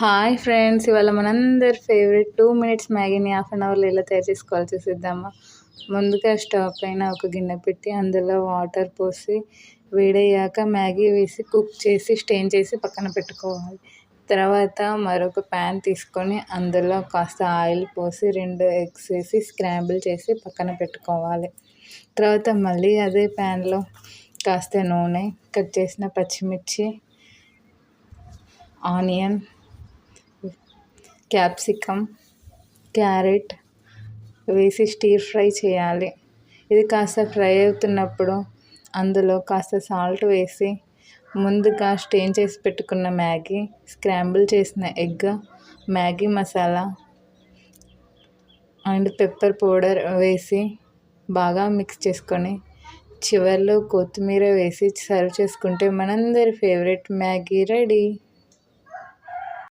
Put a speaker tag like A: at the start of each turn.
A: Hi friends, ఇవాళ మనందరి favourite 2 minutes మ్యాగీని half an అవర్లో ఎలా తయారు చేసుకోవాలో చూసేద్దామా. ముందుగా స్టవ్ పైన ఒక గిన్నె పెట్టి అందులో వాటర్ పోసి వేడయ్యాక మ్యాగీ వేసి కుక్ చేసి స్టెయిన్ చేసి పక్కన పెట్టుకోవాలి. తర్వాత మరొక ప్యాన్ తీసుకొని అందులో కాస్త ఆయిల్ పోసి 2 ఎగ్స్ వేసి స్క్రాంబుల్ చేసి పక్కన పెట్టుకోవాలి. తర్వాత మళ్ళీ అదే ప్యాన్లో కాస్త నూనె, కట్ చేసిన పచ్చిమిర్చి, ఆనియన్, క్యాప్సికమ్, క్యారెట్ వేసి స్టీర్ ఫ్రై చేయాలి. ఇది కాస్త ఫ్రై అవుతున్నప్పుడు అందులో కాస్త సాల్ట్ వేసి ముందుగా స్టెయిన్ చేసి పెట్టుకున్న మ్యాగీ, స్క్రాంబుల్ చేసిన egg, Maggi masala and pepper powder వేసి బాగా మిక్స్ చేసుకొని చివర్లో కొత్తిమీర వేసి సర్వ్ చేసుకుంటే మనందరి ఫేవరెట్ మ్యాగీ రెడీ.